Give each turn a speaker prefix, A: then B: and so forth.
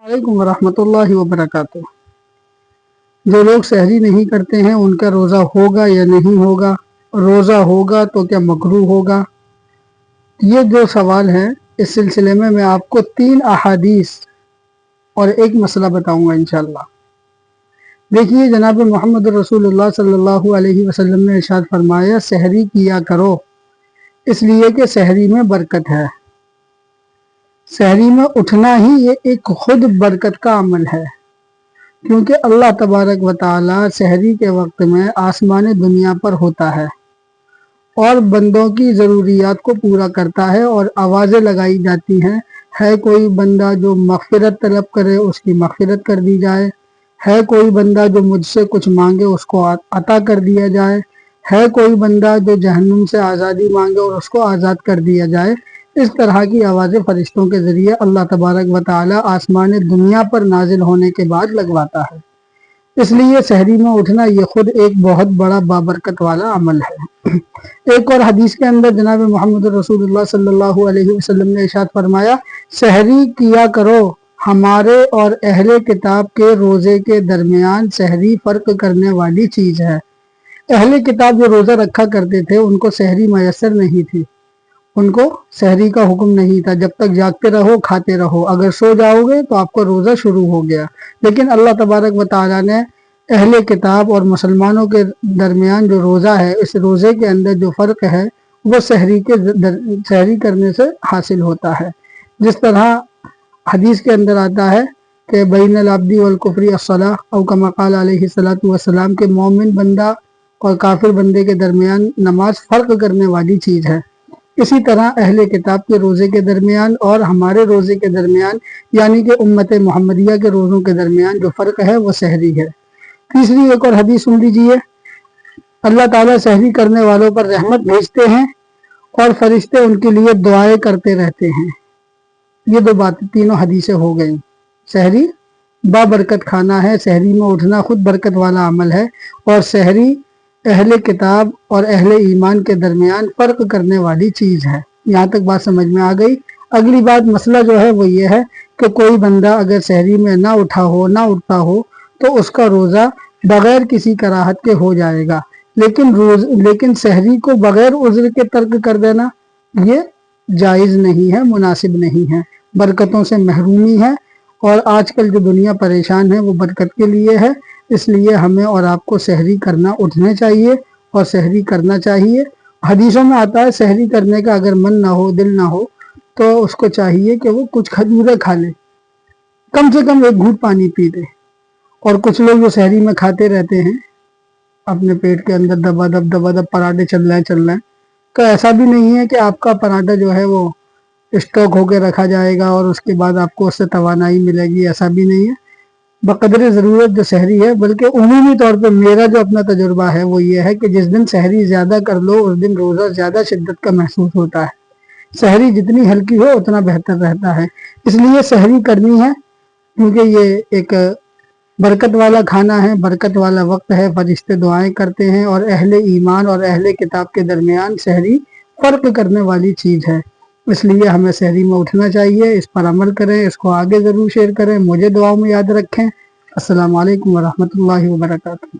A: वालेकुम रहमतुल्लाहि व बरकातुहू। जो लोग सहरी नहीं करते हैं उनका रोज़ा होगा या नहीं होगा, रोज़ा होगा तो क्या मकरूह होगा, ये जो सवाल है इस सिलसिले में मैं आपको 3 अहादीस और एक मसला बताऊंगा इंशाअल्लाह। देखिए, जनाब मोहम्मद रसूलुल्लाह सल्लल्लाहु अलैहि वसल्लम ने इरशाद फरमाया, सहरी किया करो इसलिए कि सहरी में बरकत है। सहरी में उठना ही ये एक खुद बरकत का अमल है, क्योंकि अल्लाह तबारक व तआला सहरी के वक्त में आसमान दुनिया पर होता है और बंदों की ज़रूरियात को पूरा करता है और आवाज़ें लगाई जाती हैं, है कोई बंदा जो मग़फ़िरत तलब करे उसकी मग़फ़िरत कर दी जाए, है कोई बंदा जो मुझसे कुछ मांगे उसको अता कर दिया जाए, है कोई बंदा जो जहन्नुम से आज़ादी मांगे और उसको आज़ाद कर दिया जाए। इस तरह की आवाज़ें फरिश्तों के ज़रिए अल्लाह तबारक व तआला आसमान दुनिया पर नाजिल होने के बाद लगवाता है। इसलिए सहरी में उठना ये खुद एक बहुत बड़ा बाबरकत वाला अमल है। एक और हदीस के अंदर जनाब मोहम्मद रसूलुल्लाह सल्लल्लाहु अलैहि वसल्लम ने इरशाद फरमाया, सहरी किया करो, हमारे और अहले किताब के रोज़े के दरमियान सहरी फ़र्क करने वाली चीज़ है। अहले किताब जो रोज़ा रखा करते थे उनको सहरी मयसर नहीं थी, उनको सहरी का हुक्म नहीं था। जब तक जागते रहो खाते रहो, अगर सो जाओगे तो आपका रोज़ा शुरू हो गया। लेकिन अल्लाह तबारक व तआला ने अहले किताब और मुसलमानों के दरमियान जो रोज़ा है, इस रोज़े के अंदर जो फ़र्क है वो सहरी करने से हासिल होता है। जिस तरह हदीस के अंदर आता है कि बैनल अब्दी वल कुफ्री अस्सलाह औ कमा क़ाल अलैहि सलातु वस्सलाम, के मोमिन बंदा और काफिर बंदे के दरमियान नमाज फ़र्क करने वाली चीज़ है। इसी तरह अहले किताब के रोज़े के दरमियान और हमारे रोज़े के दरमियान, यानी कि उम्मत मोहम्मदिया के रोज़ों के दरमियान जो फ़र्क है वो सहरी है। तीसरी एक और हदीस सुन लीजिए, अल्लाह ताला सहरी करने वालों पर रहमत भेजते हैं और फरिश्ते उनके लिए दुआएं करते रहते हैं। ये दो बातें, तीनों हदीसें हो गई। सहरी बाबरकत खाना है, सहरी में उठना खुद बरकत वाला अमल है और सहरी अहले किताब और अहले ईमान के दरमियान फ़र्क करने वाली चीज़ है। यहाँ तक बात समझ में आ गई। अगली बात, मसला जो है वो ये है कि कोई बंदा अगर सहरी में ना उठा हो, ना उठता हो, तो उसका रोज़ा बग़ैर किसी कराहत के हो जाएगा। लेकिन सहरी को बग़ैर उज़्र के तर्क कर देना ये जायज़ नहीं है, मुनासिब नहीं है, बरकतों से महरूमी है। और आजकल जो दुनिया परेशान है वो बरकत के लिए है। इसलिए हमें और आपको सहरी करना उठना चाहिए और सहरी करना चाहिए। हदीसों में आता है सहरी करने का अगर मन ना हो, दिल ना हो, तो उसको चाहिए कि वो कुछ खजूरें खा ले, कम से कम एक घूंट पानी पी ले। और कुछ लोग जो सहरी में खाते रहते हैं, अपने पेट के अंदर दबा दब पराठे चल रहे हैं, तो ऐसा भी नहीं है कि आपका पराठा जो है वो स्टॉक होकर रखा जाएगा और उसके बाद आपको उससे तवानाई मिलेगी, ऐसा भी नहीं है। बक़दर ज़रूरत जो सहरी है, बल्कि उमूमी तौर पे मेरा जो अपना तजुर्बा है वो ये है कि जिस दिन सहरी ज़्यादा कर लो उस दिन रोज़ा ज़्यादा शिद्दत का महसूस होता है। सहरी जितनी हल्की हो उतना बेहतर रहता है। इसलिए सहरी करनी है, क्योंकि ये एक बरकत वाला खाना है, बरकत वाला वक्त है, फरिश्ते दुआएं करते हैं और अहले ईमान और अहले किताब के दरमियान सहरी फ़र्क करने वाली चीज़ है। इसलिए हमें सहरी में उठना चाहिए, इस पर अमल करें, इसको आगे ज़रूर शेयर करें, मुझे दुआओं में याद रखें। अस्सलामु अलैकुम व रहमतुल्लाहि व बरकातुहू।